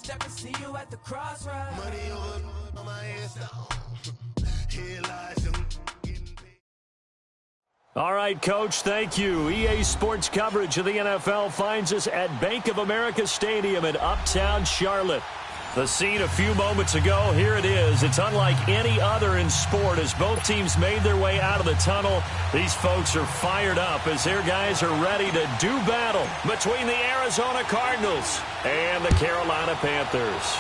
step and see you at the crossroads. Money over my headstone. Here lies them. All right, Coach, thank you. EA Sports coverage of the NFL finds us at Bank of America Stadium in Uptown Charlotte. The scene a few moments ago, here it is. It's unlike any other in sport as both teams made their way out of the tunnel. These folks are fired up as their guys are ready to do battle between the Arizona Cardinals and the Carolina Panthers.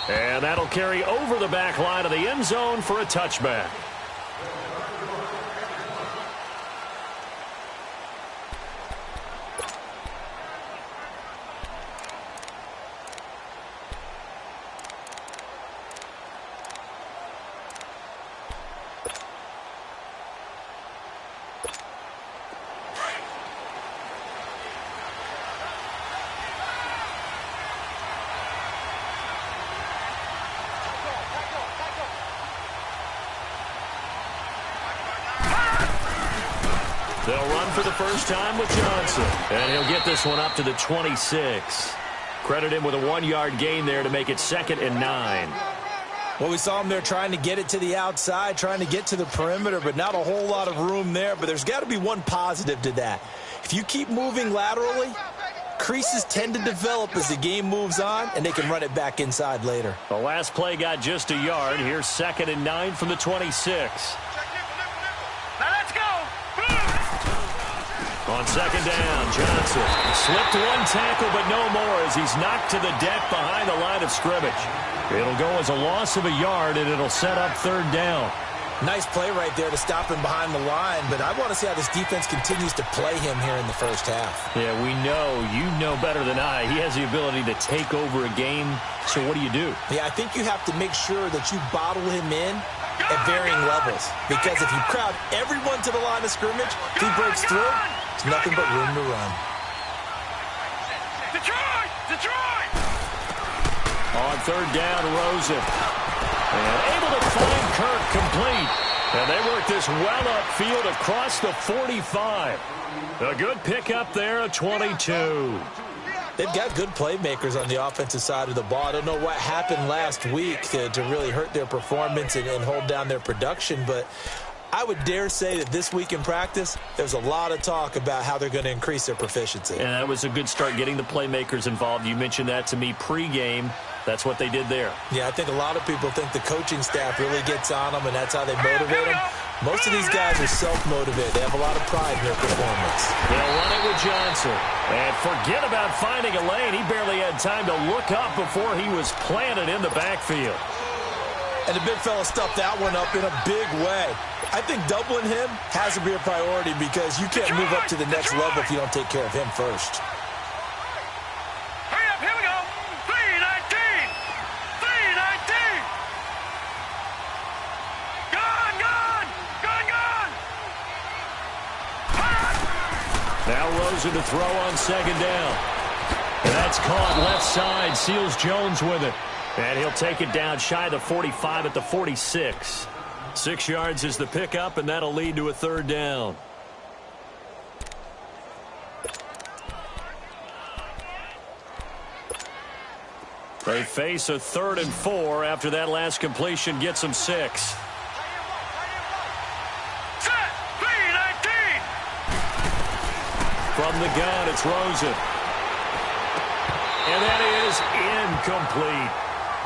And that'll carry over the back line of the end zone for a touchback. They'll run for the first time with Johnson. And he'll get this one up to the 26. Credit him with a 1-yard gain there to make it 2nd and 9. Well, we saw him there trying to get it to the outside, trying to get to the perimeter, but not a whole lot of room there. But there's got to be one positive to that. If you keep moving laterally, creases tend to develop as the game moves on, and they can run it back inside later. The last play got just a yard. Here's 2nd and 9 from the 26. On 2nd down, Johnson slipped one tackle, but no more as he's knocked to the deck behind the line of scrimmage. It'll go as a loss of a yard, and it'll set up 3rd down. Nice play right there to stop him behind the line, but I want to see how this defense continues to play him here in the first half. Yeah, we know. You know better than I. He has the ability to take over a game, so what do you do? Yeah, I think you have to make sure that you bottle him in at varying levels, because if you crowd everyone to the line of scrimmage, if he breaks through, there's nothing but room to run. Detroit! Detroit! On 3rd down, Rosen. And able to find Kirk complete. And they work this well upfield across the 45. A good pickup there at 22. They've got good playmakers on the offensive side of the ball. I don't know what happened last week to really hurt their performance and hold down their production, but I would dare say that this week in practice, there's a lot of talk about how they're going to increase their proficiency. And that was a good start getting the playmakers involved. You mentioned that to me pregame. That's what they did there. Yeah, I think a lot of people think the coaching staff really gets on them, and that's how they motivate them. Most of these guys are self-motivated. They have a lot of pride in their performance. They'll run it with Johnson. And forget about finding a lane. He barely had time to look up before he was planted in the backfield. And the big fella stuffed that one up in a big way. I think doubling him has to be a priority because you can't move up to the next level if you don't take care of him first. Hurry up, here we go. 319! 319! Gone, gone! Gone, gone! Now Rosen to throw on 2nd down. And that's caught left side. Seals Jones with it. And he'll take it down shy of the 45 at the 46. 6 yards is the pickup, and that'll lead to a 3rd down. They face a 3rd and 4 after that last completion gets them 6. Set! 319! From the gun, it's Rosen. And that is incomplete.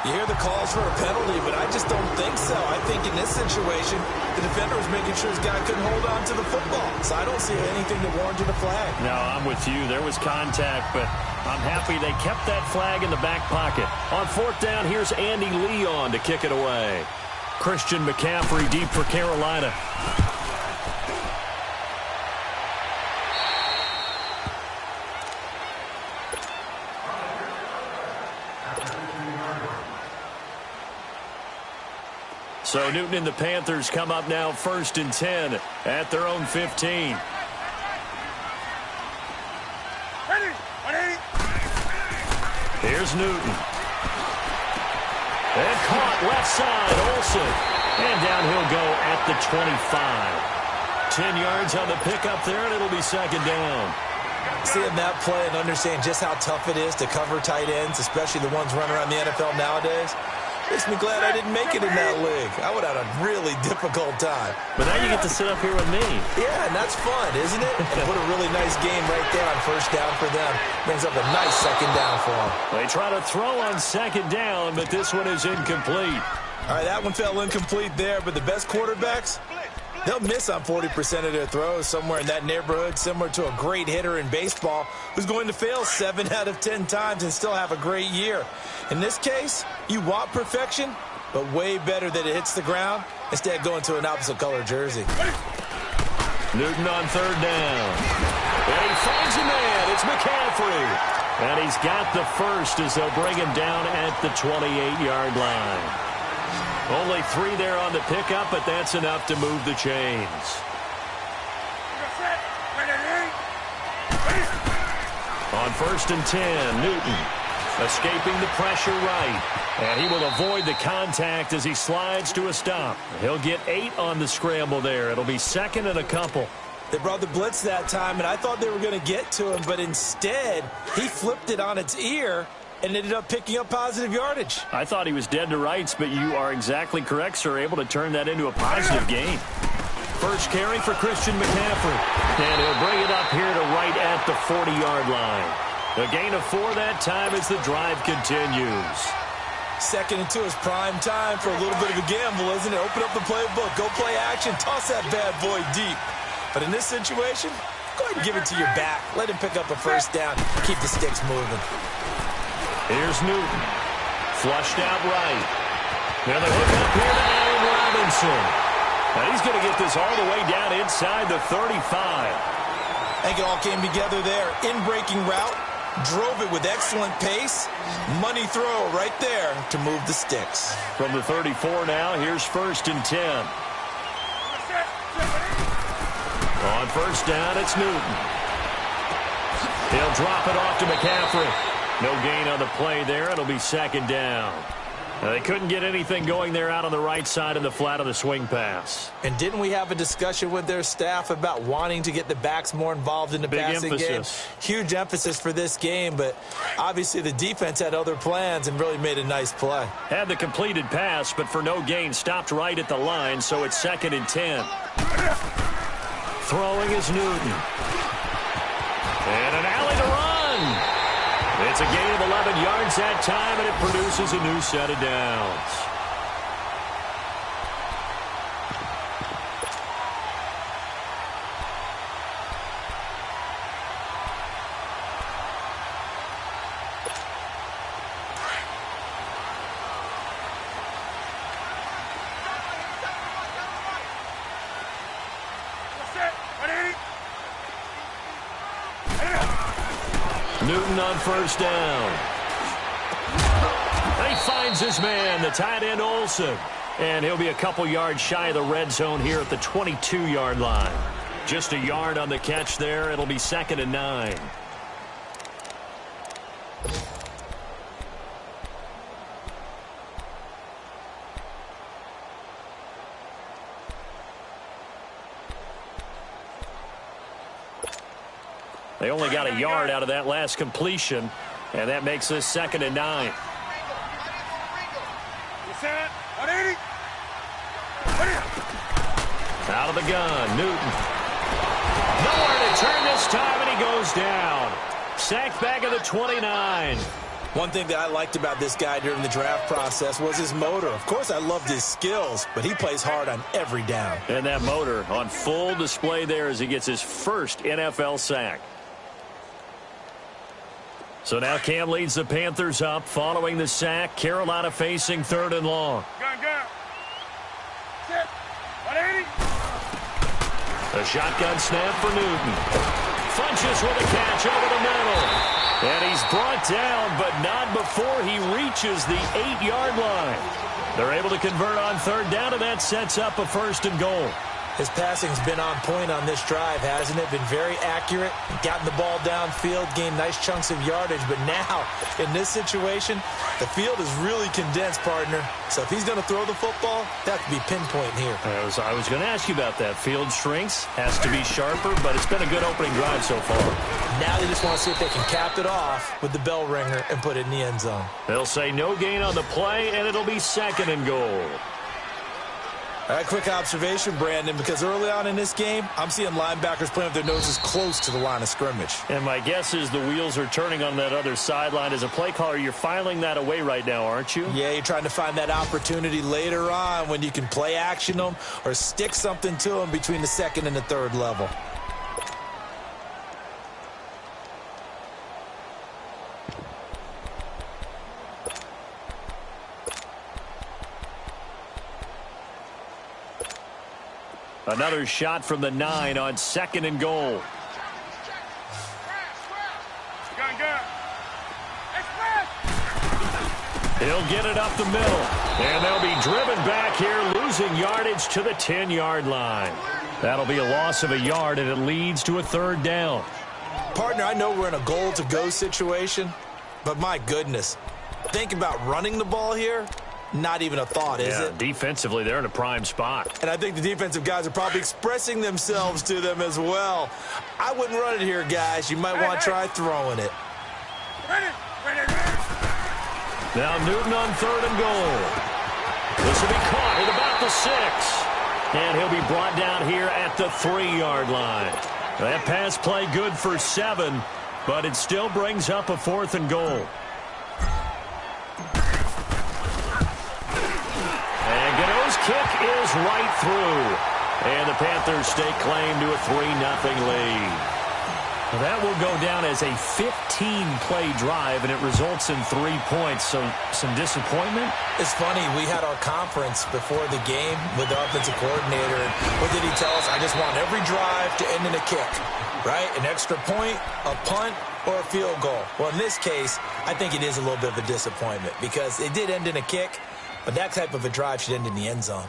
You hear the calls for a penalty, but I just don't think so. I think in this situation, the defender was making sure his guy couldn't hold on to the football. So I don't see anything that warranted a flag. No, I'm with you. There was contact, but I'm happy they kept that flag in the back pocket. On 4th down, here's Andy Leon to kick it away. Christian McCaffrey deep for Carolina. So Newton and the Panthers come up now 1st and 10 at their own 15. Ready! 180! Here's Newton. And caught left side, Olsen. And down he'll go at the 25. 10 yards on the pickup there, and it'll be 2nd down. Seeing that play and understand just how tough it is to cover tight ends, especially the ones running around the NFL nowadays, makes me glad I didn't make it in that league. I would have had a really difficult time. But now you get to sit up here with me. Yeah, and that's fun, isn't it? And put a really nice game right there on first down for them. Brings up a nice second down for them. They try to throw on second down, but this one is incomplete. All right, that one fell incomplete there, but the best quarterbacks, they'll miss on 40% of their throws, somewhere in that neighborhood, similar to a great hitter in baseball who's going to fail 7 out of 10 times and still have a great year. In this case, you want perfection, but way better that it hits the ground instead of going to an opposite color jersey. Newton on third down. And he finds a man. It's McCaffrey. And he's got the first as they'll bring him down at the 28-yard line. Only 3 there on the pickup, but that's enough to move the chains. On first and 10, Newton escaping the pressure right. And he will avoid the contact as he slides to a stop. He'll get 8 on the scramble there. It'll be second and a couple. They brought the blitz that time, and I thought they were going to get to him, but instead he flipped it on its ear and ended up picking up positive yardage. I thought he was dead to rights, but you are exactly correct, sir. Able to turn that into a positive gain. First carry for Christian McCaffrey. And he'll bring it up here to right at the 40-yard line. A gain of 4 that time as the drive continues. Second and 2 is prime time for a little bit of a gamble, isn't it? Open up the playbook, go play action, toss that bad boy deep. But in this situation, go ahead and give it to your back. Let him pick up a first down. Keep the sticks moving. Here's Newton. Flushed out right. Now the hook up here to Allen Robinson. And he's going to get this all the way down inside the 35. I think it all came together there. In-breaking route. Drove it with excellent pace. Money throw right there to move the sticks. From the 34 now, here's first and 10. On first down, it's Newton. He'll drop it off to McCaffrey. No gain on the play there. It'll be second down. They couldn't get anything going there out on the right side of the flat of the swing pass. And didn't we have a discussion with their staff about wanting to get the backs more involved in the passing game? Huge emphasis for this game, but obviously the defense had other plans and really made a nice play. Had the completed pass, but for no gain, stopped right at the line, so it's second and 10. Throwing is Newton. And an alley to run. It's a gain of 11 yards that time, and it produces a new set of downs. Newton on first down. And he finds his man, the tight end Olsen. And he'll be a couple yards shy of the red zone here at the 22-yard line. Just a yard on the catch there. It'll be second and 9. They only got a yard out of that last completion, and that makes this second and 9. Out of the gun, Newton. Nowhere to turn this time, and he goes down. Sacked back at the 29. One thing that I liked about this guy during the draft process was his motor. Of course, I loved his skills, but he plays hard on every down. And that motor on full display there as he gets his first NFL sack. So now Cam leads the Panthers up following the sack. Carolina facing third and long. Gun. Sit. 180. A shotgun snap for Newton. Funches with a catch over the middle. And he's brought down, but not before he reaches the 8-yard line. They're able to convert on third down, and that sets up a first and goal. His passing's been on point on this drive, hasn't it? Been very accurate, gotten the ball downfield, gained nice chunks of yardage. But now, in this situation, the field is really condensed, partner. So if he's going to throw the football, that could be pinpoint here. I was going to ask you about that. Field shrinks, has to be sharper, but it's been a good opening drive so far. Now they just want to see if they can cap it off with the bell ringer and put it in the end zone. They'll say no gain on the play, and it'll be 2nd and goal. All right, quick observation, Brandon, because early on in this game, I'm seeing linebackers playing with their noses close to the line of scrimmage. And my guess is the wheels are turning on that other sideline. As a play caller, you're filing that away right now, aren't you? Yeah, you're trying to find that opportunity later on when you can play action them or stick something to them between the 2nd and the 3rd level. Another shot from the 9 on 2nd and goal. He'll get it up the middle. And they'll be driven back here, losing yardage to the 10-yard line. That'll be a loss of a yard, and it leads to a 3rd down. Partner, I know we're in a goal-to-go situation, but my goodness, think about running the ball here. Not even a thought, is it? Defensively, they're in a prime spot. And I think the defensive guys are probably expressing themselves to them as well. I wouldn't run it here, guys. You might want to try throwing it. Now Newton on 3rd and goal. This will be caught at about the 6. And he'll be brought down here at the 3-yard line. That pass play good for 7, but it still brings up a 4th and goal. Kick is right through. And the Panthers stake claim to a 3-0 lead. Well, that will go down as a 15-play drive, and it results in 3 points. So some disappointment? It's funny. We had our conference before the game with the offensive coordinator. And what did he tell us? I just want every drive to end in a kick, right? An extra point, a punt, or a field goal. Well, in this case, I think it is a little bit of a disappointment because it did end in a kick. But that type of a drive should end in the end zone.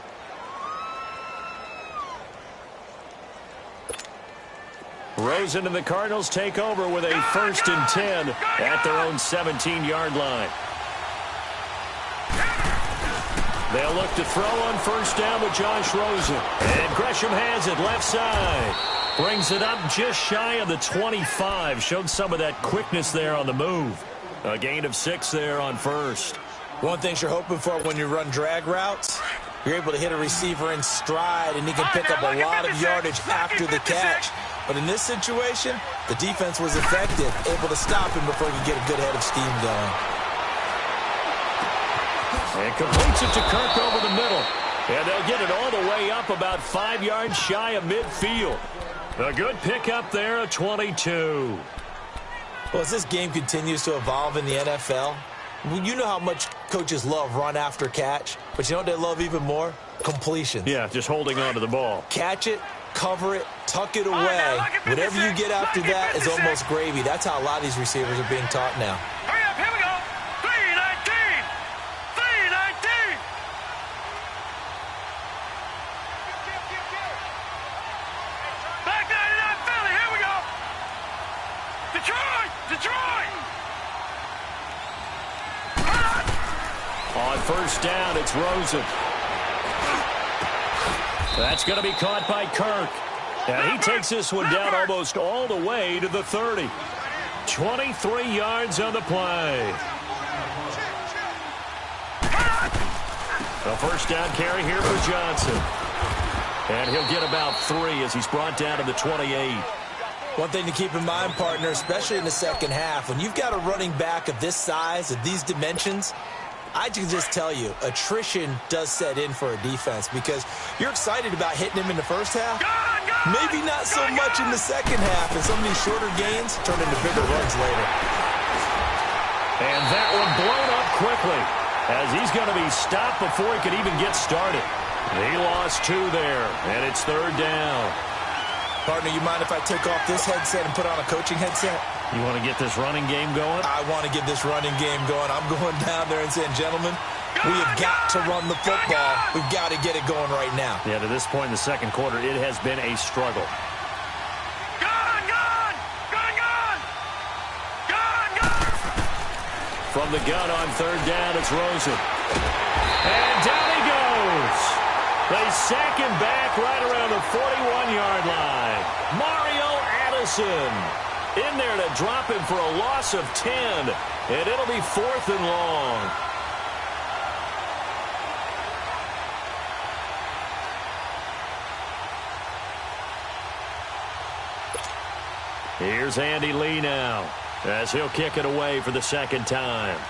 Rosen and the Cardinals take over with a 1st and 10 at their own 17-yard line. They'll look to throw on 1st down with Josh Rosen. And Gresham has it left side. Brings it up just shy of the 25. Showed some of that quickness there on the move. A gain of 6 there on 1st. One thing you're hoping for when you run drag routes, you're able to hit a receiver in stride, and he can pick up a lot of yardage after the catch. But in this situation, the defense was effective, able to stop him before he could get a good head of steam going. And completes it to Kirk over the middle. And they'll get it all the way up about 5 yards shy of midfield. A good pickup there at 22. Well, as this game continues to evolve in the NFL, you know how much coaches love run after catch, but you know what they love even more? Completions. Yeah, just holding on to the ball. Catch it, cover it, tuck it away. Whatever you get after that is almost gravy. That's how a lot of these receivers are being taught now. Hurry up, here we go. 3-19. 3-19. Back 99 Philly, here we go. Detroit, Detroit. On 1st down, it's Rosen. That's going to be caught by Kirk. And he takes this one down almost all the way to the 30. 23 yards on the play. A 1st down carry here for Johnson. And he'll get about 3 as he's brought down to the 28. One thing to keep in mind, partner, especially in the second half, when you've got a running back of this size, of these dimensions, I can just tell you, attrition does set in for a defense because you're excited about hitting him in the first half. Maybe not so much in the second half, and some of these shorter gains turn into bigger runs later. And that one blown up quickly as he's going to be stopped before he could even get started. He lost 2 there, and it's 3rd down. Partner, you mind if I take off this headset and put on a coaching headset? You want to get this running game going? I want to get this running game going. I'm going down there and saying, gentlemen, We have got to run the football. We've got to get it going right now. Yeah, to this point in the second quarter, it has been a struggle. From the gun on third down, it's Rosen. And down he goes. They sack him back right around the 41-yard line. Mario Addison in there to drop him for a loss of 10. And it'll be 4th and long. Here's Andy Lee now, as he'll kick it away for the second time.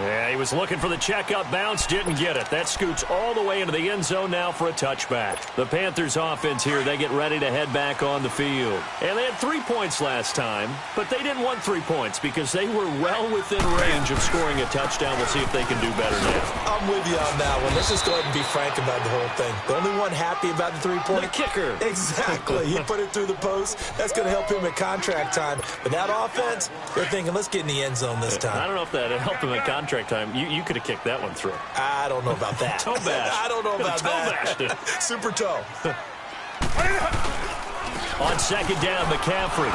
Yeah, he was looking for the checkup bounce, didn't get it. That scoots all the way into the end zone now for a touchback. The Panthers offense here, they get ready to head back on the field. And they had 3 points last time, but they didn't want 3 points because they were well within range of scoring a touchdown. We'll see if they can do better now. I'm with you on that one. Let's just go ahead and be frank about the whole thing. The only one happy about the 3-point? The kicker. Exactly. He put it through the post. That's going to help him at contract time. But that offense, they're thinking, let's get in the end zone this time. I don't know if that helped him at contract time. You could have kicked that one through. I don't know about that. Toe bash. I don't know about that. Toe bashed it. Super toe. On second down, McCaffrey.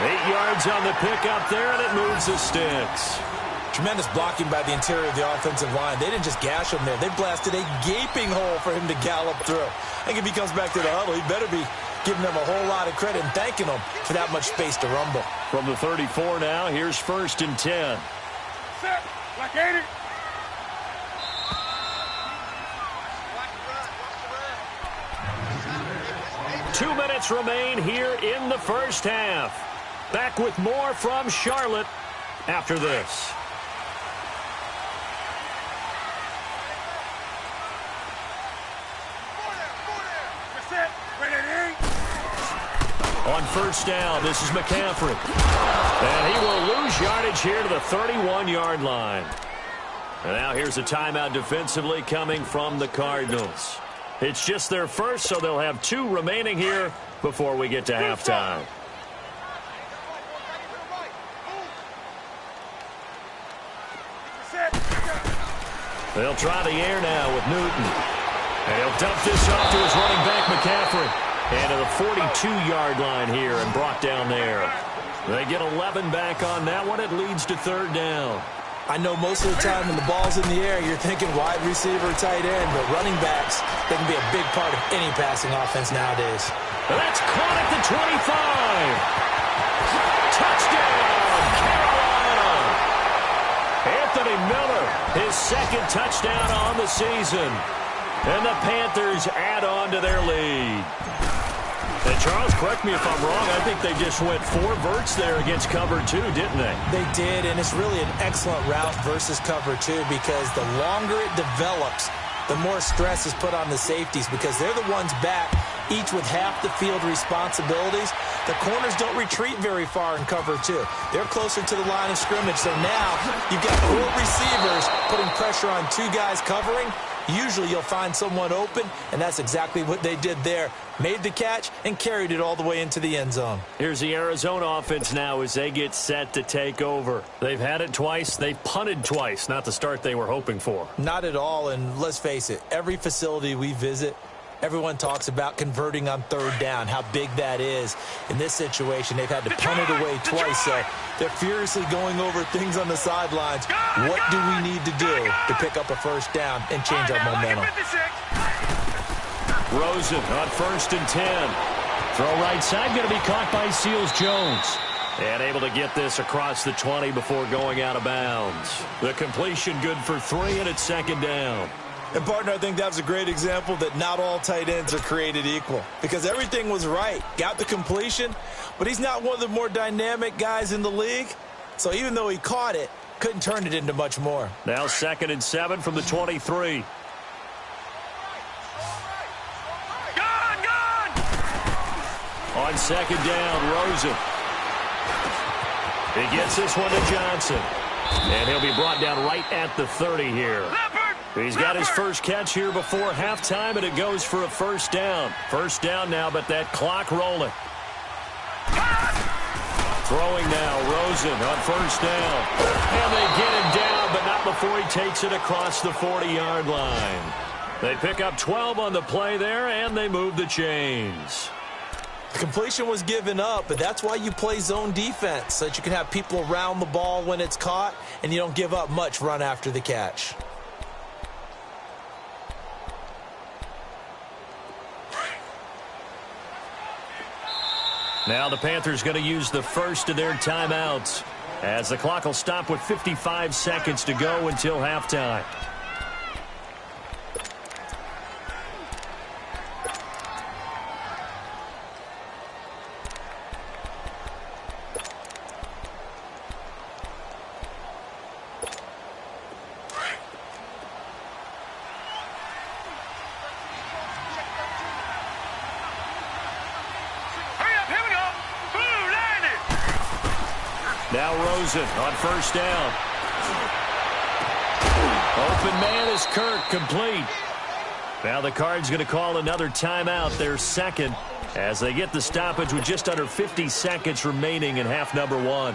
8 yards on the pickup there, and it moves the sticks. Tremendous blocking by the interior of the offensive line. They didn't just gash him there. They blasted a gaping hole for him to gallop through. I think if he comes back to the huddle, he better be giving them a whole lot of credit and thanking them for that much space to rumble. From the 34 now, here's 1st and 10. Set. Like 80. Two minutes remain here in the first half. Back with more from Charlotte after this. On first down, this is McCaffrey. And he will lose yardage here to the 31-yard line. And now here's a timeout defensively coming from the Cardinals. It's just their first, so they'll have 2 remaining here before we get to halftime. They'll try the air now with Newton. And he'll dump this off to his running back, McCaffrey. And to the 42-yard line here and brought down there. They get 11 back on that one. It leads to third down. I know most of the time when the ball's in the air, you're thinking wide receiver, tight end, but running backs, they can be a big part of any passing offense nowadays. That's caught at the 25. Touchdown, Carolina. Anthony Miller, his second touchdown on the season. And the Panthers add on to their lead. And Charles, correct me if I'm wrong, I think they just went 4 verts there against cover 2, didn't they? They did, and it's really an excellent route versus cover 2 because the longer it develops, the more stress is put on the safeties because they're the ones back, each with half the field responsibilities. The corners don't retreat very far in cover 2. They're closer to the line of scrimmage, so now you've got 4 receivers putting pressure on 2 guys covering. Usually you'll find someone open, and that's exactly what they did there. Made the catch and carried it all the way into the end zone. Here's the Arizona offense now as they get set to take over. They've had it twice. They've punted twice. Not the start they were hoping for. Not at all, and let's face it, every facility we visit, everyone talks about converting on third down, how big that is. In this situation, they've had to punt it away twice, so they're furiously going over things on the sidelines. What do we need to do to pick up a first down and change our momentum? Rosen on 1st and 10. Throw right side, going to be caught by Seals-Jones. And able to get this across the 20 before going out of bounds. The completion good for 3, and it's second down. And, partner, I think that was a great example that not all tight ends are created equal because everything was right. Got the completion, but he's not one of the more dynamic guys in the league. So even though he caught it, couldn't turn it into much more. Now 2nd and 7 from the 23. On second down, Rosen. He gets this one to Johnson. And he'll be brought down right at the 30 here. He's got his first catch here before halftime, and it goes for a first down. First down now, but that clock rolling. Throwing now, Rosen on first down. And they get him down, but not before he takes it across the 40-yard line. They pick up 12 on the play there, and they move the chains. The completion was given up, but that's why you play zone defense, so that you can have people around the ball when it's caught, and you don't give up much run after the catch. Now the Panthers going to use the first of their timeouts as the clock will stop with 55 seconds to go until halftime. Now Rosen on first down. Open man is Kirk, complete. Now the Cards going to call another timeout, their second, as they get the stoppage with just under 50 seconds remaining in half number one.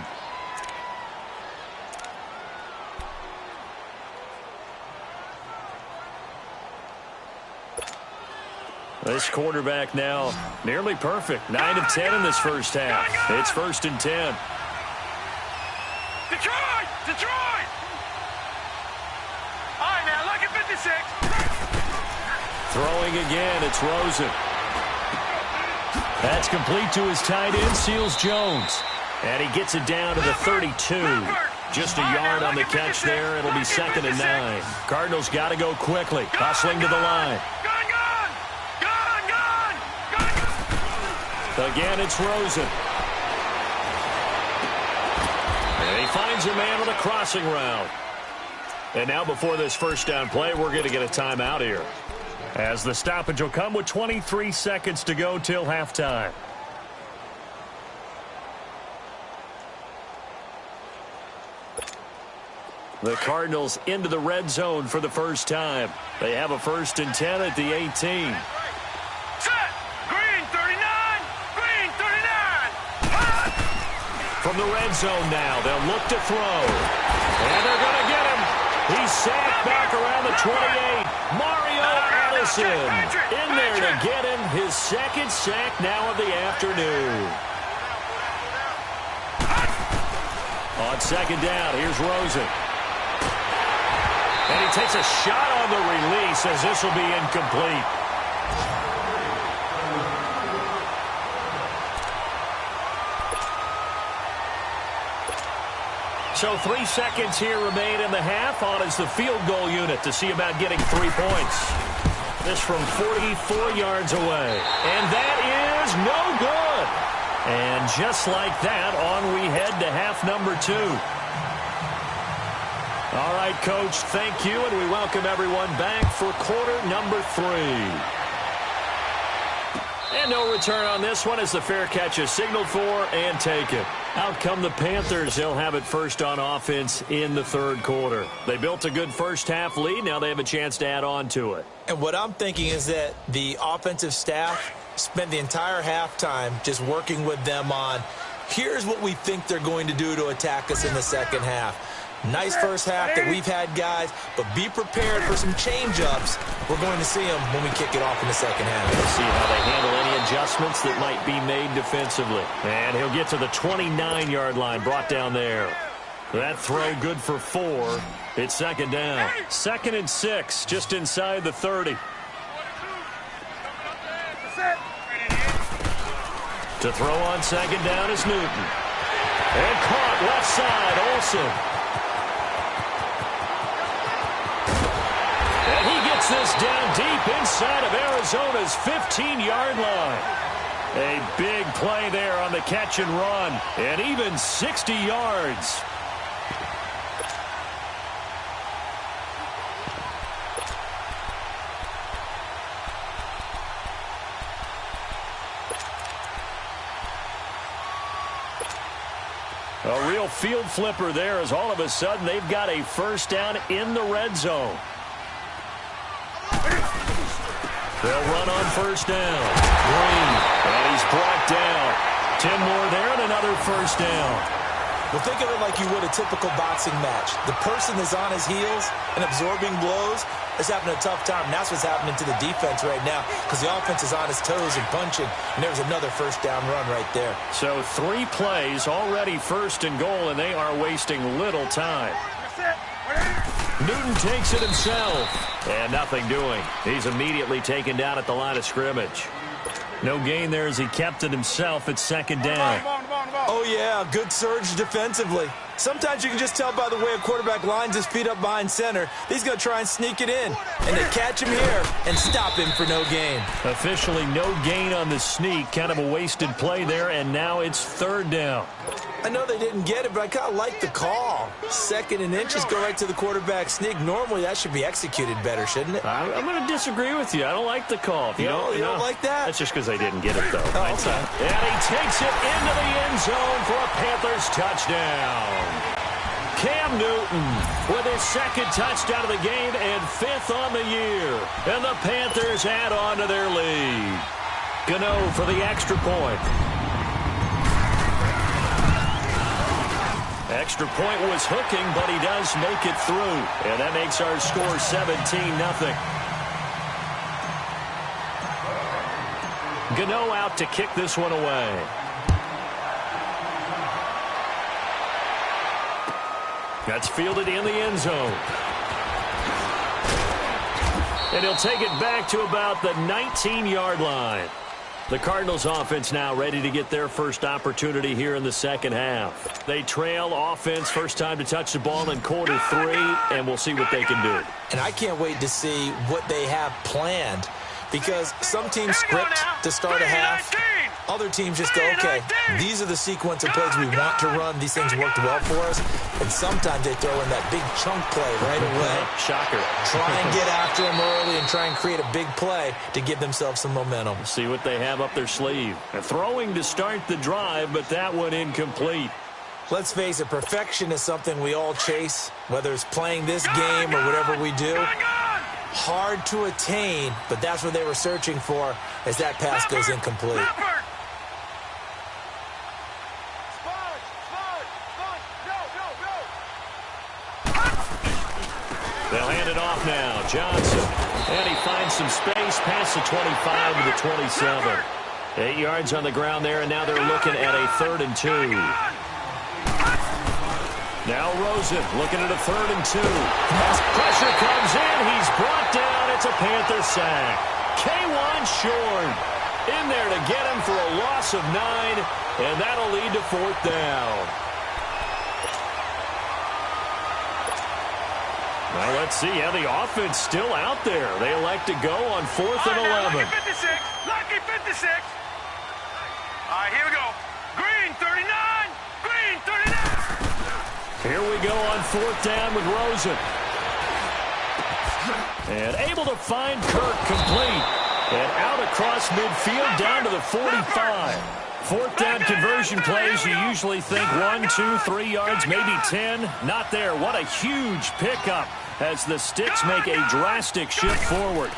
This quarterback now nearly perfect. 9 of 10 in this first half. It's 1st and 10. Detroit! Detroit! All right, now, look at 56. Throwing again, it's Rosen. That's complete to his tight end, Seals Jones. And he gets it down to the 32. Just a yard on the catch there. It'll be 2nd and 9. Cardinals got to go quickly. Hustling to the line. Again, it's Rosen. And he finds a man on the crossing route. And now before this first down play, we're going to get a timeout here, as the stoppage will come with 23 seconds to go till halftime. The Cardinals into the red zone for the first time. They have a 1st and 10 at the 18. Set! Green 39! Green 39! From the red zone now, they'll look to throw. And they're going to get him. He's sacked back around the 28. Mario Allison in there to get him his 2nd sack now of the afternoon. On 2nd down, here's Rosen. And he takes a shot on the release, as this will be incomplete. So 3 seconds here remain in the half. On is the field goal unit to see about getting 3 points. This from 44 yards away. And that is no good. And just like that, on we head to half number 2. All right, Coach, thank you, and we welcome everyone back for quarter number 3. And no return on this one as the fair catch is signaled for and taken. Out come the Panthers. They'll have it first on offense in the 3rd quarter. They built a good first half lead. Now they have a chance to add on to it. And what I'm thinking is that the offensive staff spent the entire halftime just working with them on, here's what we think they're going to do to attack us in the second half. Nice first half that we've had, guys, but be prepared for some change-ups. We're going to see them when we kick it off in the second half. We'll see how they handle any adjustments that might be made defensively. And he'll get to the 29-yard line, brought down there. That throw good for 4. It's 2nd down. 2nd and 6, just inside the 30. To throw on 2nd down is Newton. And caught left side, Olsen. And he gets this down deep inside of Arizona's 15-yard line. A big play there on the catch and run, and even 60 yards. A real field flipper there, as all of a sudden they've got a first down in the red zone. They'll run on first down. Green, and he's brought down. 10 more there and another first down. Well, think of it like you would a typical boxing match. The person is on his heels and absorbing blows is having a tough time. And that's what's happening to the defense right now because the offense is on his toes and punching. And there's another first down run right there. So 3 plays, already first and goal, and they are wasting little time. Newton takes it himself. And nothing doing. He's immediately taken down at the line of scrimmage. No gain there as he kept it himself at second down. Oh, yeah, good surge defensively. Sometimes you can just tell by the way a quarterback lines his feet up behind center. He's going to try and sneak it in. And they catch him here and stop him for no gain. Officially no gain on the sneak. Kind of a wasted play there, and now it's third down. I know they didn't get it, but I kind of like the call. 2nd and inches, go right to the quarterback sneak. Normally, that should be exexecuted better, shouldn't it? I'm going to disagree with you. I don't like the call. You don't like that? That's just because they didn't get it, though. Oh, okay. And he takes it into the end zone for a Panthers touchdown. Cam Newton with his 2nd touchdown of the game and 5th on the year. And the Panthers add on to their lead. Gano for the extra point. Extra point was hooking, but he does make it through. And that makes our score 17-0. Gano out to kick this one away. That's fielded in the end zone. And he'll take it back to about the 19-yard line. The Cardinals offense now ready to get their first opportunity here in the second half. They trail offense, first time to touch the ball in quarter 3, and we'll see what they can do. And I can't wait to see what they have planned because some teams script to start a half. Other teams just go, okay, these are the sequence of plays we want to run. These things worked well for us. And sometimes they throw in that big chunk play right away. Shocker. Try and get after them early and try and create a big play to give themselves some momentum. See what they have up their sleeve. Throwing to start the drive, but that one incomplete. Let's face it, perfection is something we all chase, whether it's playing this game or whatever we do. Hard to attain, but that's what they were searching for as that pass goes incomplete. They'll hand it off now. Johnson. And he finds some space past the 25 to the 27. 8 yards on the ground there, and now they're looking at a 3rd and 2. Now Rosen looking at a 3rd and 2. As pressure comes in, he's brought down. It's a Panther sack. K1 Short in there to get him for a loss of 9, and that'll lead to 4th down. Well, let's see how the offense still out there. They elect to go on 4th and 11. Lucky 56. Lucky 56. All right, here we go. Green 39. Green 39. Here we go on 4th down with Rosen. And able to find Kirk complete. And out across midfield down to the 45. 4th down conversion plays, you usually think 1, 2, 3 yards, maybe 10. Not there. What a huge pickup as the Sticks make a drastic shift forward.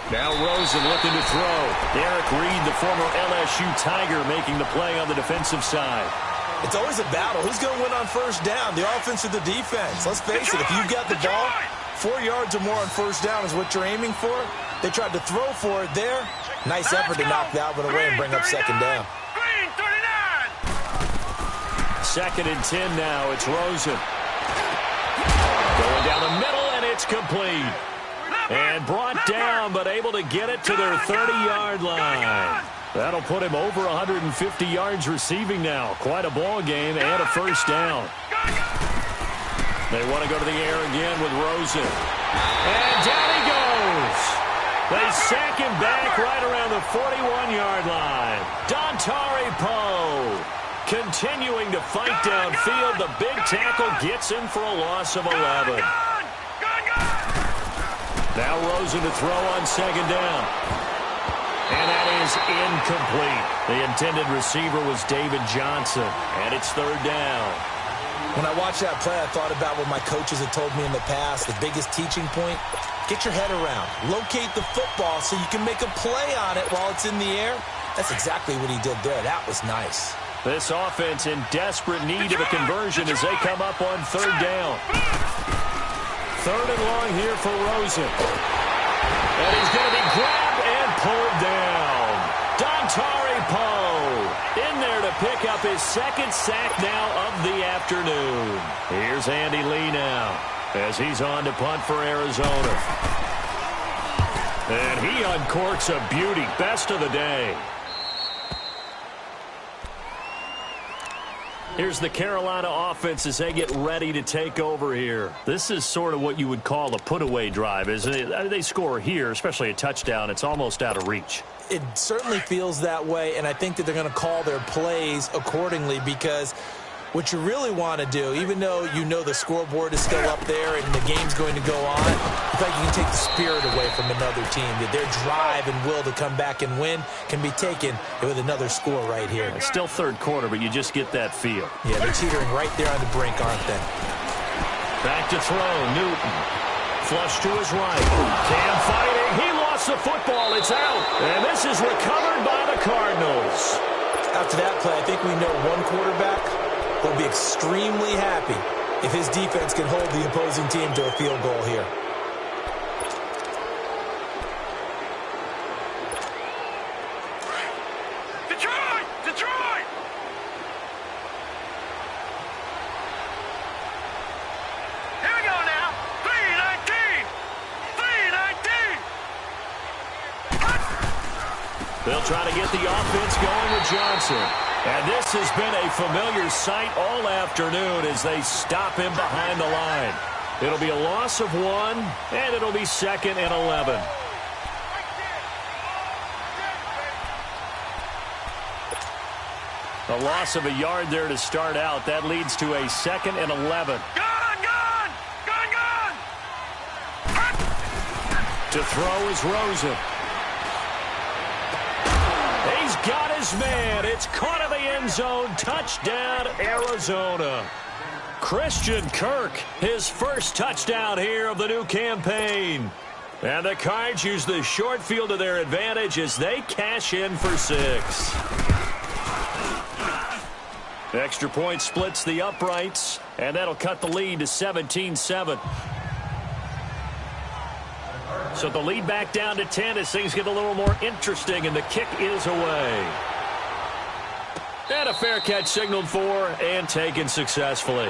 Now Rosen looking to throw. Eric Reed, the former LSU Tiger, making the play on the defensive side. It's always a battle. Who's going to win on first down, the offense or the defense? Let's face it, if you've got the ball, 4 yards or more on first down is what you're aiming for. They tried to throw for it there. Nice effort to knock that one away and bring up 2nd down. Green 39. 2nd and 10 now. It's Rosen. Going down the middle, and it's complete. And brought down, but able to get it to their 30-yard line. That'll put him over 150 yards receiving now. Quite a ball game and a first down. They want to go to the air again with Rosen. And down he goes. They sack him back right around the 41-yard line. Dontari Poe continuing to fight downfield. The big tackle gets him for a loss of 11. Now Rosen to throw on 2nd down. And that is incomplete. The intended receiver was David Johnson. And it's 3rd down. When I watched that play, I thought about what my coaches had told me in the past. The biggest teaching point, get your head around. Locate the football so you can make a play on it while it's in the air. That's exactly what he did there. That was nice. This offense in desperate need of a conversion as they come up on third down. Third and long here for Rosen. And he's going to be grabbed and pulled down. Dontari Poe in there to pick up his second sack now of the afternoon. Here's Andy Lee now as he's on to punt for Arizona. And he uncorks a beauty. Best of the day. Here's the Carolina offense as they get ready to take over here. This is sort of what you would call a put-away drive, isn't it? They score here, especially a touchdown. It's almost out of reach. It certainly feels that way, and I think that they're going to call their plays accordingly because what you really want to do, even though you know the scoreboard is still up there and the game's going to go on, I think you can take the spirit away from another team. That their drive and will to come back and win can be taken with another score right here. It's still third quarter, but you just get that feel. Yeah, they're teetering right there on the brink, aren't they? Back to throw, Newton. Flush to his right. Cam fighting. He lost the football. It's out. And this is recovered by the Cardinals. After that play, I think we know one quarterback will be extremely happy if his defense can hold the opposing team to a field goal here. Detroit! Detroit! Here we go now. 3-19. 3-19. They'll try to get the offense going with Johnson. And this has been a familiar sight all afternoon as they stop him behind the line. It'll be a loss of 1, and it'll be 2nd and 11. A loss of a yard there to start out. That leads to a 2nd and 11. Gun! Gun! Gun! Gun! To throw is Rosen. He's got his man. It's caught in the end zone. Touchdown, Arizona. Christian Kirk, his first touchdown here of the new campaign. And the Cards use the short field to their advantage as they cash in for 6. Extra point splits the uprights, and that'll cut the lead to 17-7. So the lead back down to 10 as things get a little more interesting, and the kick is away. And a fair catch signaled for and taken successfully.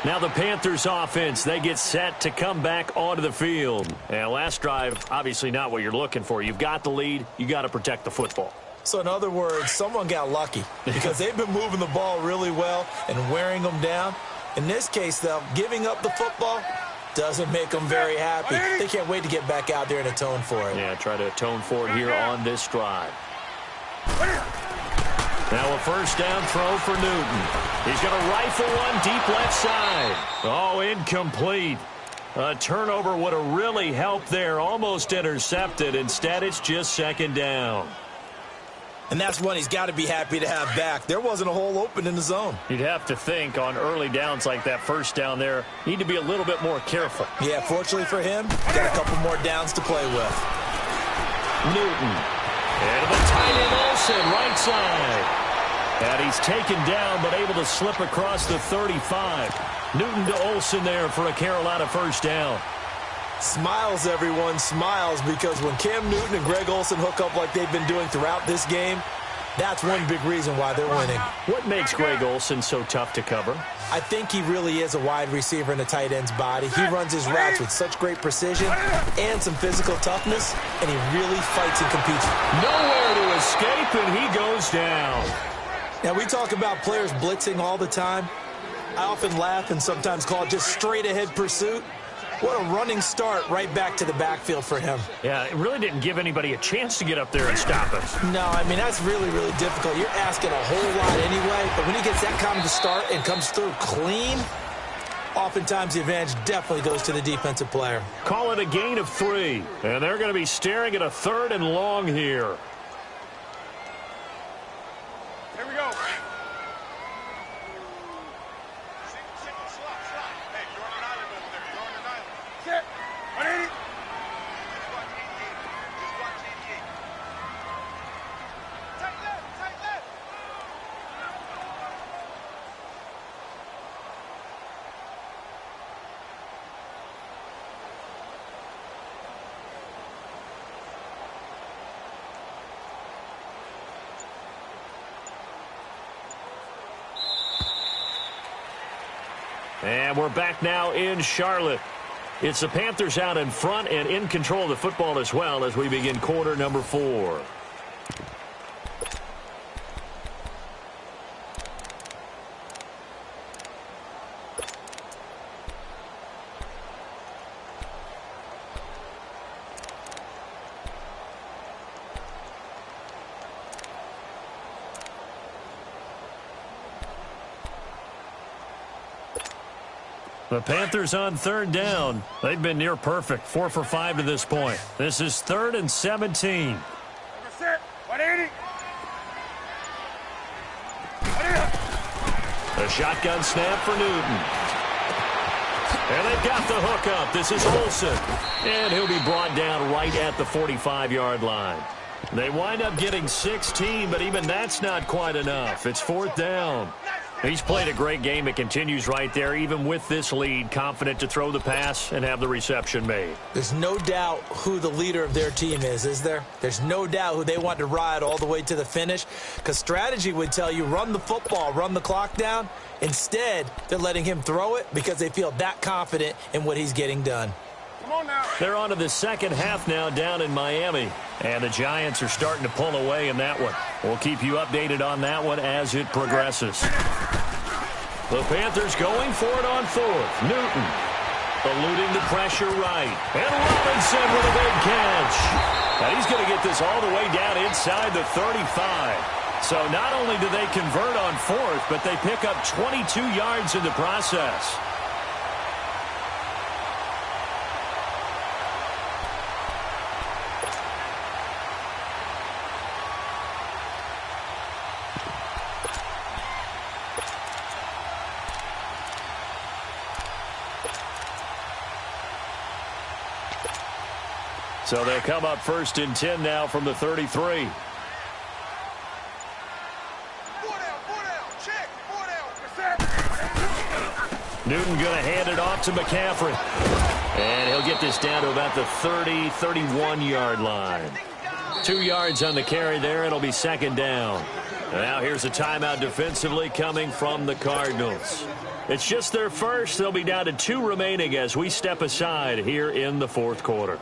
Now the Panthers offense, they get set to come back onto the field. And last drive, obviously not what you're looking for. You've got the lead. You got to protect the football. So in other words, someone got lucky because they've been moving the ball really well and wearing them down. In this case, though, giving up the football doesn't make them very happy. They can't wait to get back out there and atone for it. Yeah, try to atone for it here on this drive. Now a first down throw for Newton. He's going to rifle one deep left side. Oh, incomplete. A turnover would have really helped there. Almost intercepted. Instead, it's just 2nd down. And that's one he's got to be happy to have back. There wasn't a hole open in the zone. You'd have to think on early downs like that first down there, need to be a little bit more careful. Yeah, fortunately for him, got a couple more downs to play with. Newton. And the tight end Olsen, right side. And he's taken down but able to slip across the 35. Newton to Olsen there for a Carolina first down. Smiles, everyone, smiles, because when Cam Newton and Greg Olsen hook up like they've been doing throughout this game, that's one big reason why they're winning. What makes Greg Olsen so tough to cover? I think he really is a wide receiver in a tight end's body. He runs his routes with such great precision and some physical toughness, and he really fights and competes. Nowhere to escape, and he goes down. Now, we talk about players blitzing all the time. I often laugh and sometimes call it just straight-ahead pursuit. What a running start right back to the backfield for him. Yeah, it really didn't give anybody a chance to get up there and stop him. No, I mean, that's really, really difficult. You're asking a whole lot anyway, but when he gets that kind of a start and comes through clean, oftentimes the advantage definitely goes to the defensive player. Call it a gain of 3, and they're going to be staring at a 3rd and long here. Here we go. And we're back now in Charlotte. It's the Panthers out in front and in control of the football as well as we begin quarter number 4. The Panthers on third down. They've been near perfect, 4 for 5 to this point. This is 3rd and 17. Set. 180. A shotgun snap for Newton. And they've got the hook up. This is Olsen. And he'll be brought down right at the 45-yard line. They wind up getting 16, but even that's not quite enough. It's 4th down. He's played a great game. It continues right there, even with this lead, confident to throw the pass and have the reception made. There's no doubt who the leader of their team is there? There's no doubt who they want to ride all the way to the finish, because strategy would tell you run the football, run the clock down. Instead, they're letting him throw it because they feel that confident in what he's getting done. Come on now. They're on to the second half now down in Miami, and the Giants are starting to pull away in that one. We'll keep you updated on that one as it progresses. The Panthers going for it on 4th. Newton eluding the pressure right. And Robinson with a big catch. And he's going to get this all the way down inside the 35. So not only do they convert on 4th, but they pick up 22 yards in the process. So they'll come up 1st and 10 now from the 33. Newton going to hand it off to McCaffrey. And he'll get this down to about the 30, 31-yard line. 2 yards on the carry there. It'll be 2nd down. Now here's a timeout defensively coming from the Cardinals. It's just their first. They'll be down to 2 remaining as we step aside here in the 4th quarter.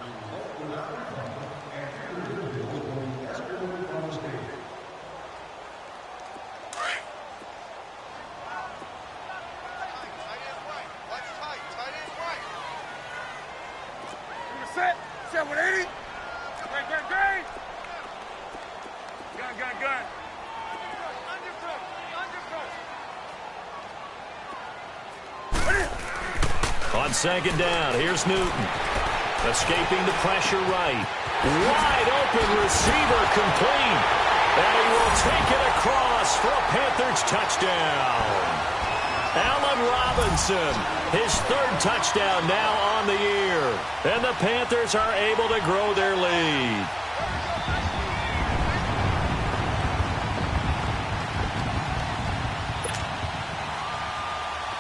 Set. Set 180. Gun. Gun. On 2nd down, here's Newton. Escaping the pressure right. Wide open receiver complete. And he will take it across for a Panthers touchdown. Allen Robinson, his 3rd touchdown now on the year. And the Panthers are able to grow their lead.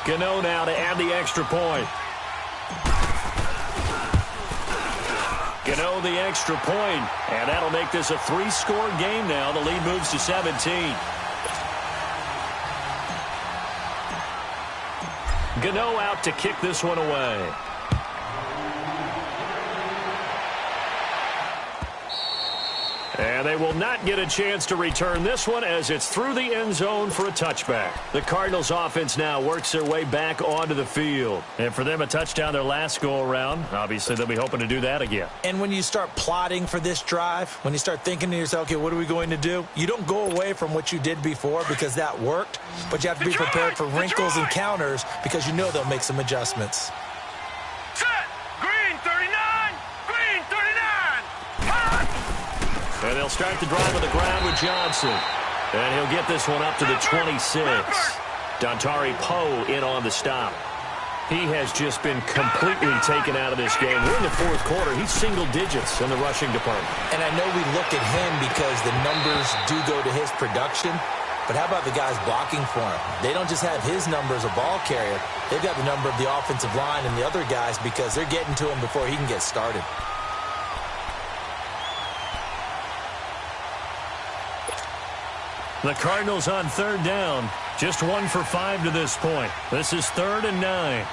Gano now to add the extra point. Gano the extra point, and that'll make this a 3-score game now. The lead moves to 17. Gano out to kick this one away. And they will not get a chance to return this one as it's through the end zone for a touchback. The Cardinals offense now works their way back onto the field. And for them, a touchdown their last go-around. Obviously, they'll be hoping to do that again. And when you start plotting for this drive, when you start thinking to yourself, okay, what are we going to do? You don't go away from what you did before because that worked, but you have to be prepared for wrinkles and counters because you know they'll make some adjustments. Set. Green 39. Green 39. Hot. And they'll start the drive on the ground with Johnson. And he'll get this one up to the 26. Dontari Poe in on the stop. He has just been completely taken out of this game. We're in the 4th quarter. He's single digits in the rushing department. And I know we look at him because the numbers do go to his production. But how about the guys blocking for him? They don't just have his number as a ball carrier. They've got the number of the offensive line and the other guys because they're getting to him before he can get started. The Cardinals on 3rd down. Just 1 for 5 to this point. This is 3rd and 9.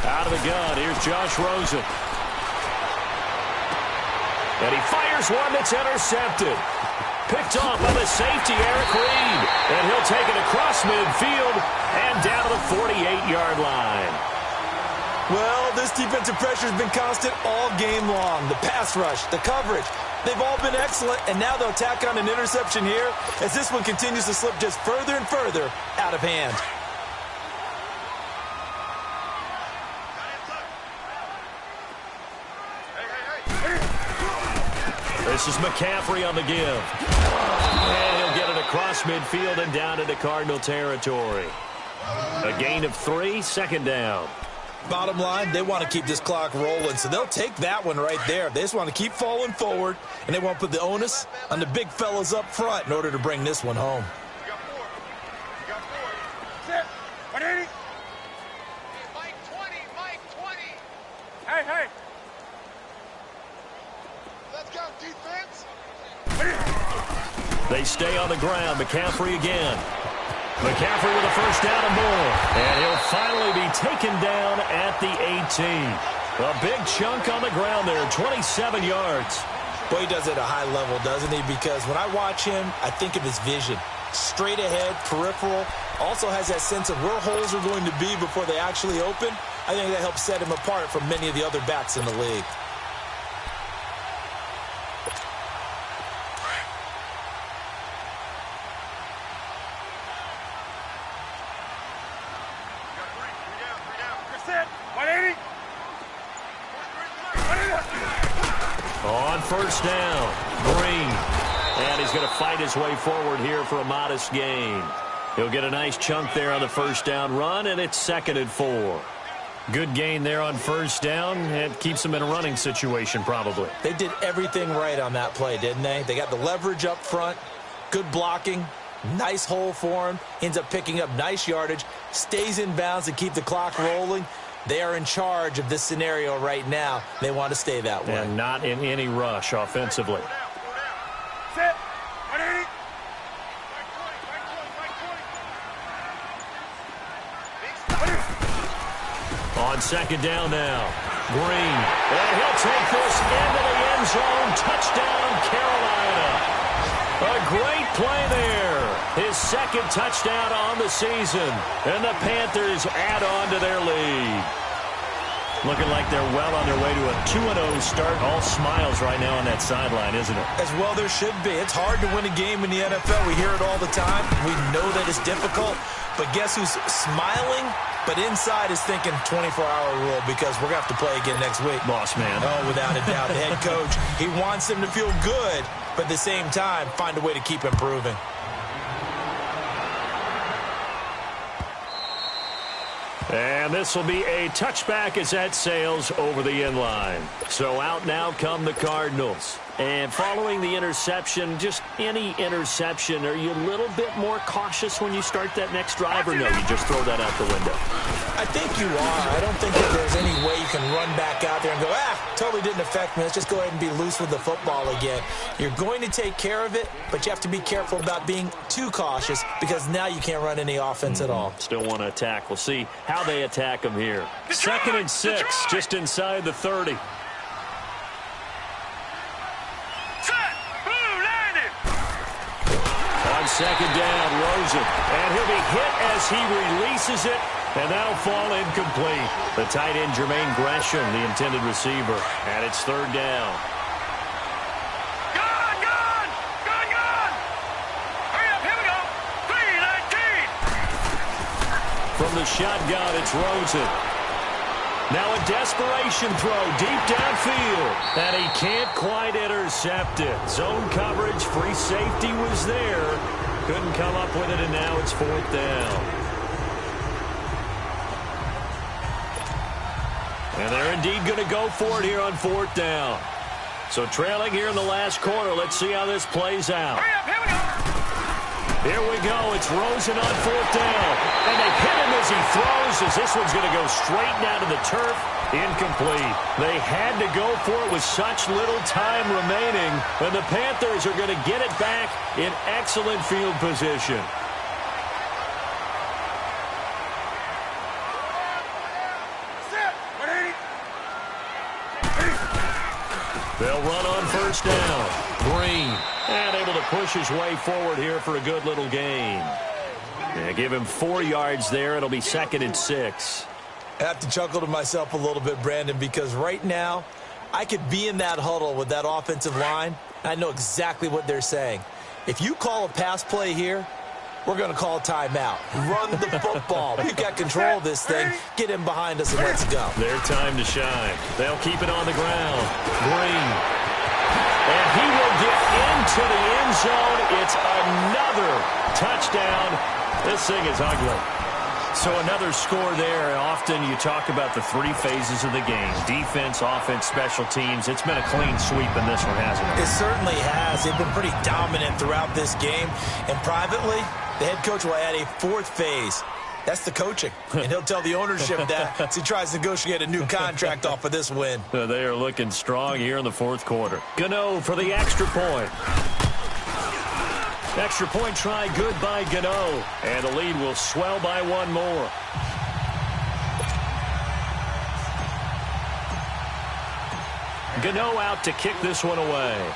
Out of the gun, here's Josh Rosen. And he fires one that's intercepted. Picked off by the safety, Eric Reed. And he'll take it across midfield and down to the 48-yard line. Well, this defensive pressure has been constant all game long. The pass rush, the coverage, they've all been excellent, and now they'll tack on an interception here as this one continues to slip just further and further out of hand. This is McCaffrey on the give. And he'll get it across midfield and down into Cardinal territory. A gain of 3, 2nd down. Bottom line, they want to keep this clock rolling, so they'll take that one right there. They just want to keep falling forward, and they want to put the onus on the big fellas up front in order to bring this one home. You got 4. Sit. 180. Mike 20. Mike 20. Hey. Let's go, defense. They stay on the ground. McCaffrey again. McCaffrey with a first down and more. And he'll finally be taken down at the 18. A big chunk on the ground there, 27 yards. Boy, he does it at a high level, doesn't he? Because when I watch him, I think of his vision. Straight ahead, peripheral. Also has that sense of where holes are going to be before they actually open. I think that helps set him apart from many of the other backs in the league. On first down, Green. And he's going to fight his way forward here for a modest gain. He'll get a nice chunk there on the first down run, and it's 2nd and 4. Good gain there on first down. It keeps them in a running situation, probably. They did everything right on that play, didn't they? They got the leverage up front, good blocking, nice hole for him, ends up picking up nice yardage, stays in bounds to keep the clock rolling. They are in charge of this scenario right now. They want to stay that way. And not in any rush offensively. Sit. 180. On 2nd down now, Green. And he'll take this into the end zone. Touchdown, Carolina. A great play there. His 2nd touchdown on the season. And the Panthers add on to their lead. Looking like they're well on their way to a 2-0 start. All smiles right now on that sideline, isn't it? As well there should be. It's hard to win a game in the NFL. We hear it all the time. We know that it's difficult. But guess who's smiling? But inside is thinking 24-hour rule because we're going to have to play again next week. Boss man. Oh, without a doubt. The head coach, he wants them to feel good, but at the same time, find a way to keep improving. And this will be a touchback as that sails over the end line. So out now come the Cardinals. And following the interception, just any interception, are you a little bit more cautious when you start that next drive, or no, you just throw that out the window? I think you are. I don't think that there's any way you can run back out there and go, totally didn't affect me. Let's just go ahead and be loose with the football again. You're going to take care of it, but you have to be careful about being too cautious because now you can't run any offense at all. Still want to attack. We'll see how they attack them here. 2nd and 6, just inside the 30. On 2nd down, Rosen. And he'll be hit as he releases it, and that'll fall incomplete. The tight end, Jermaine Gresham, the intended receiver. And it's 3rd down. Gun! Hurry up, here we go. 3-19. From the shotgun, it's Rosen. Now a desperation throw deep downfield. And he can't quite intercept it. Zone coverage, free safety was there. Couldn't come up with it, and now it's 4th down. And they're indeed going to go for it here on 4th down. So trailing here in the last quarter. Let's see how this plays out. Hurry up, here we go. Here we go. It's Rosen on 4th down. And they hit him as he throws, as this one's going to go straight down to the turf Incomplete. They had to go for it with such little time remaining, and the Panthers are going to get it back in excellent field position. They'll run on first down. Green, and able to push his way forward here for a good little gain. Yeah, give him 4 yards there. It'll be 2nd and 6. I have to chuckle to myself a little bit, Brandon, because right now I could be in that huddle with that offensive line. I know exactly what they're saying. If you call a pass play here, we're going to call a timeout. Run the football. We've got control of this thing. Get him behind us and let's go. Their time to shine. They'll keep it on the ground. Green. And he will get into the end zone. It's another touchdown. This thing is ugly. So another score there. Often you talk about the 3 phases of the game. Defense, offense, special teams. It's been a clean sweep in this one, hasn't it? It certainly has. They've been pretty dominant throughout this game. And privately, the head coach will add a 4th phase. That's the coaching. And he'll tell the ownership that as he tries to negotiate a new contract off of this win. They are looking strong here in the 4th quarter. Gano for the extra point. Extra point try good by Gano. And the lead will swell by 1 more. Gano out to kick this one away.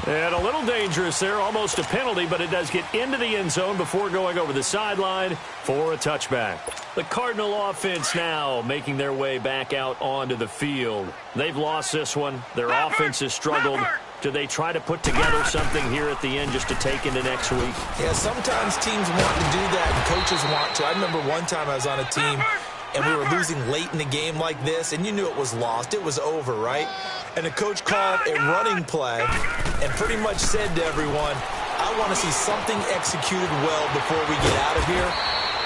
And a little dangerous there, almost a penalty, but it does get into the end zone before going over the sideline for a touchback. The Cardinal offense now making their way back out onto the field. They've lost this one. Their offense has struggled. Do they try to put together something here at the end just to take into next week? Yeah, sometimes teams want to do that and coaches want to. I remember one time I was on a team and we were losing late in the game like this, and you knew it was lost. It was over, right? And the coach called a running play and pretty much said to everyone, I want to see something executed well before we get out of here.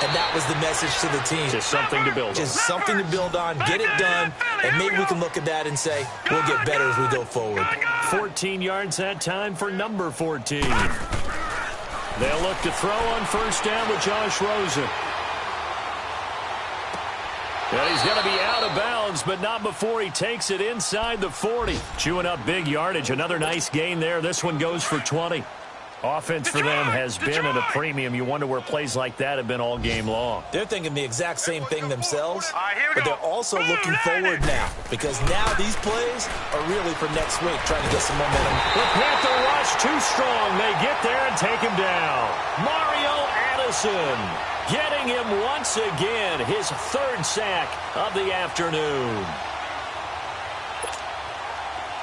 And that was the message to the team. Just something to build on. Just something to build on, get it done, and maybe we can look at that and say, we'll get better as we go forward. 14 yards that time for number 14. They'll look to throw on first down with Josh Rosen. Well, he's going to be out of bounds, but not before he takes it inside the 40. Chewing up big yardage. Another nice gain there. This one goes for 20. Offense for them has been at a premium. You wonder where plays like that have been all game long. They're thinking the exact same thing themselves, but they're also looking forward now because now these plays are really for next week, trying to get some momentum. The Panther rush too strong. They get there and take him down. Mario Addison getting him once again, his 3rd sack of the afternoon.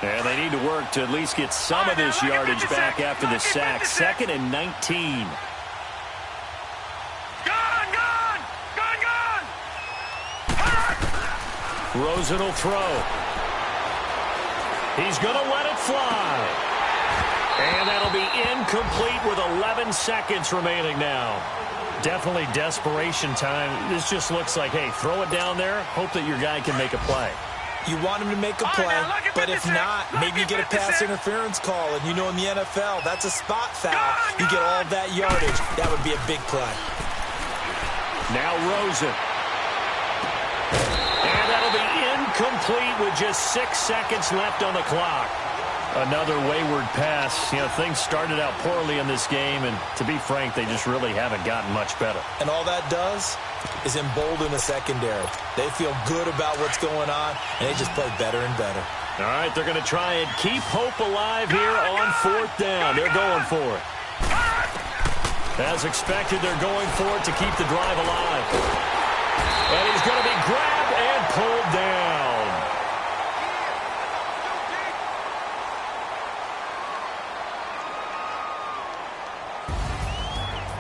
And they need to work to at least get some of this yardage back after the sack. 2nd and 19. Rosen will throw. He's going to let it fly. And that'll be incomplete with 11 seconds remaining now. Definitely desperation time. This just looks like, hey, throw it down there. Hope that your guy can make a play. You want him to make a play, but if not, maybe you get a pass interference call. And you know in the NFL, that's a spot foul. You get all that yardage. That would be a big play. Now Rosen. And that'll be incomplete with just 6 seconds left on the clock. Another wayward pass. You know, things started out poorly in this game, and to be frank, they just really haven't gotten much better. And all that does is embolden the secondary. They feel good about what's going on, and they just play better and better. All right, they're going to try and keep hope alive here on 4th down. They're going for it. As expected, they're going for it to keep the drive alive. And he's going to be grabbed and pulled down.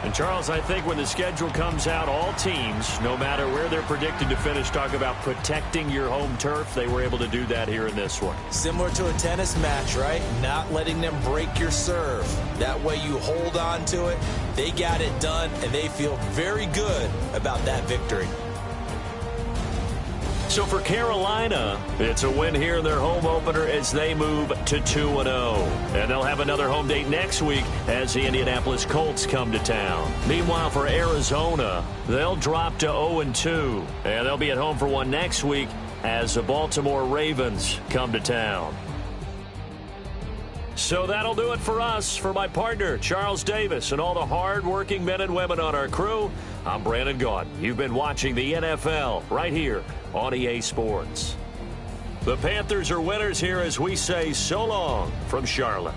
And Charles, I think when the schedule comes out, all teams, no matter where they're predicted to finish, talk about protecting your home turf. They were able to do that here in this one. Similar to a tennis match, right? Not letting them break your serve. That way you hold on to it. They got it done, and they feel very good about that victory. So for Carolina, it's a win here in their home opener as they move to 2-0. And they'll have another home date next week as the Indianapolis Colts come to town. Meanwhile, for Arizona, they'll drop to 0-2. And they'll be at home for one next week as the Baltimore Ravens come to town. So that'll do it for us. For my partner, Charles Davis, and all the hard-working men and women on our crew, I'm Brandon Gaudin. You've been watching the NFL right here on EA Sports. The Panthers are winners here as we say so long from Charlotte.